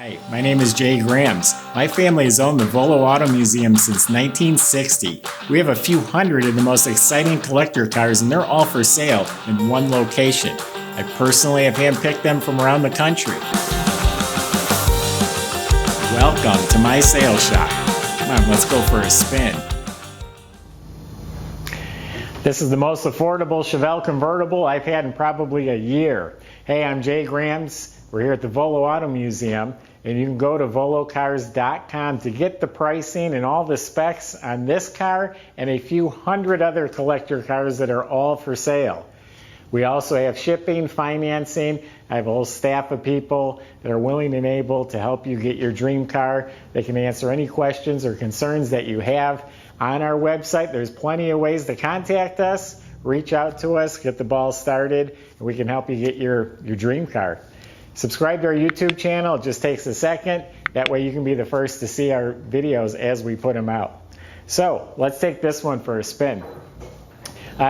Hi, my name is Jay Grams. My family has owned the Volo Auto Museum since 1960. We have a few hundred of the most exciting collector cars, and they're all for sale in one location. I personally have handpicked them from around the country. Welcome to my sales shop. Come on, let's go for a spin. This is the most affordable Chevelle convertible I've had in probably a year. Hey, I'm Jay Grams. We're here at the Volo Auto Museum, and you can go to volocars.com to get the pricing and all the specs on this car and a few hundred other collector cars that are all for sale. We also have shipping, financing. I have a whole staff of people that are willing and able to help you get your dream car. They can answer any questions or concerns that you have. On our website, there's plenty of ways to contact us, reach out to us, get the ball started, and we can help you get your dream car. Subscribe to our YouTube channel. It just takes a second. That way you can be the first to see our videos as we put them out. So let's take this one for a spin.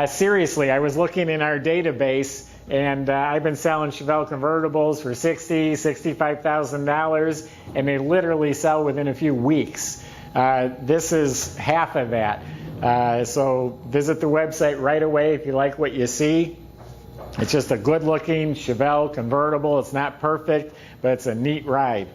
Seriously, I was looking in our database, and I've been selling Chevelle convertibles for $60,000, $65,000, and they literally sell within a few weeks. This is half of that. So visit the website right away if you like what you see. It's just a good-looking Chevelle convertible. It's not perfect, but it's a neat ride.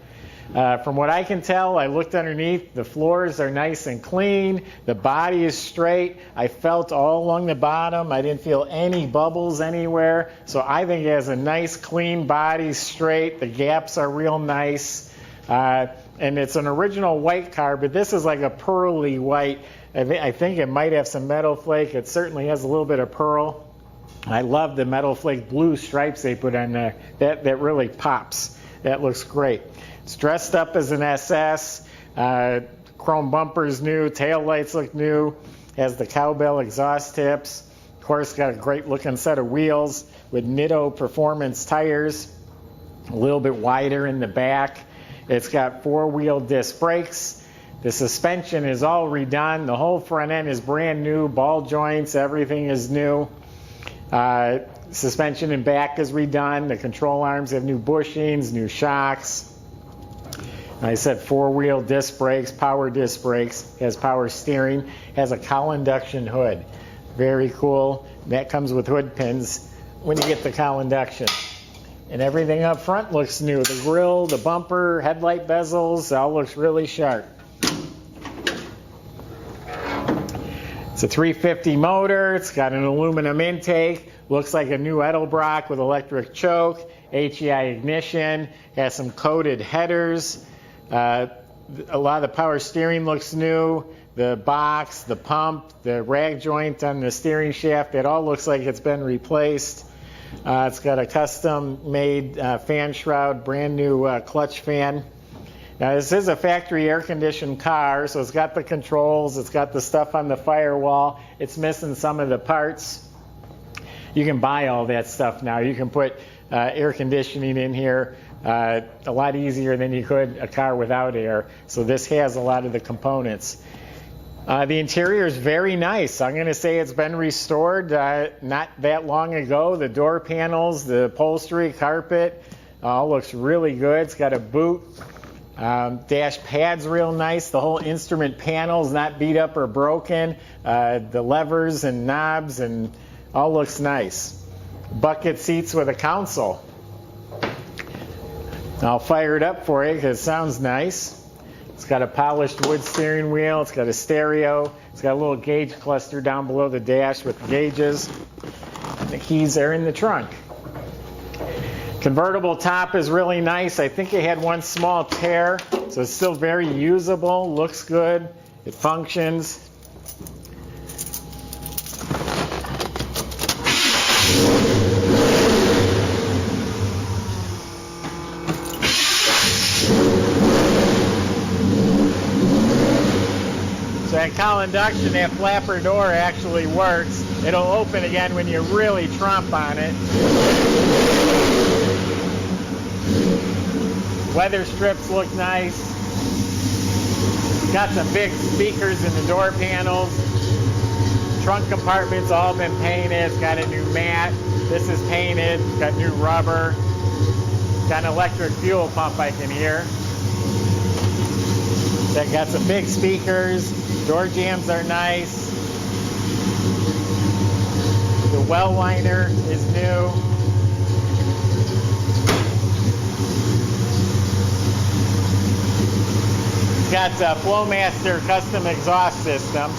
From what I can tell, I looked underneath. The floors are nice and clean. The body is straight. I felt all along the bottom. I didn't feel any bubbles anywhere. So I think it has a nice, clean body, straight. The gaps are real nice. And it's an original white car, but this is like a pearly white. I think it might have some metal flake. It certainly has a little bit of pearl. I love the metal flake blue stripes they put on there. That really pops. That looks great. It's dressed up as an SS. Chrome bumpers new. Tail lights look new. Has the cowbell exhaust tips. Of course, got a great looking set of wheels with Nitto performance tires. A little bit wider in the back. It's got four-wheel disc brakes. The suspension is all redone. The whole front end is brand new. Ball joints, everything is new. Suspension in back is redone. The control arms have new bushings, new shocks. I said four-wheel disc brakes, power disc brakes. Has power steering. Has a cowl induction hood. Very cool. That comes with hood pins when you get the cowl induction. And everything up front looks new. The grille, the bumper, headlight bezels, all looks really sharp. It's a 350 motor. It's got an aluminum intake. Looks like a new Edelbrock with electric choke. HEI ignition. Has some coated headers. A lot of the power steering looks new. The box, the pump, the rag joint on the steering shaft, it all looks like it's been replaced. It's got a custom-made fan shroud, brand new clutch fan. Now, this is a factory air-conditioned car, so it's got the controls, it's got the stuff on the firewall. It's missing some of the parts. You can buy all that stuff now. You can put air conditioning in here a lot easier than you could a car without air. So this has a lot of the components. The interior is very nice. I'm going to say it's been restored not that long ago. The door panels, the upholstery, carpet, all looks really good. It's got a boot. Dash pad's real nice. The whole instrument panel's not beat up or broken. The levers and knobs and all looks nice. Bucket seats with a console. I'll fire it up for you because it sounds nice. It's got a polished wood steering wheel. It's got a stereo. It's got a little gauge cluster down below the dash with gauges. And the keys are in the trunk. Convertible top is really nice. I think it had one small tear, so it's still very usable. Looks good. It functions. So that cowl induction, that flapper door actually works. It'll open again when you really tromp on it. Weather strips look nice. Got some big speakers in the door panels. Trunk compartment's all been painted. It's got a new mat. This is painted. Got new rubber. Got an electric fuel pump I can hear. They got some big speakers. Door jambs are nice. The well liner is new. Got a Flowmaster custom exhaust system.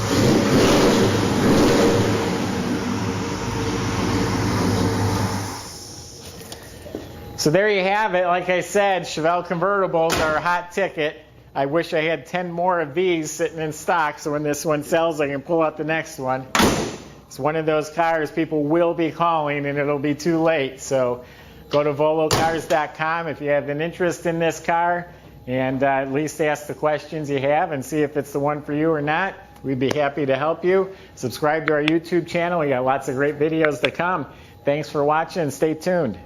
So there you have it. Like I said, Chevelle convertibles are a hot ticket. I wish I had 10 more of these sitting in stock, so when this one sells, I can pull out the next one. It's one of those cars people will be calling, and it'll be too late. So go to volocars.com if you have an interest in this car, and at least ask the questions you have and see if it's the one for you or not. We'd be happy to help you. Subscribe to our YouTube channel. We got lots of great videos to come. Thanks for watching, and stay tuned.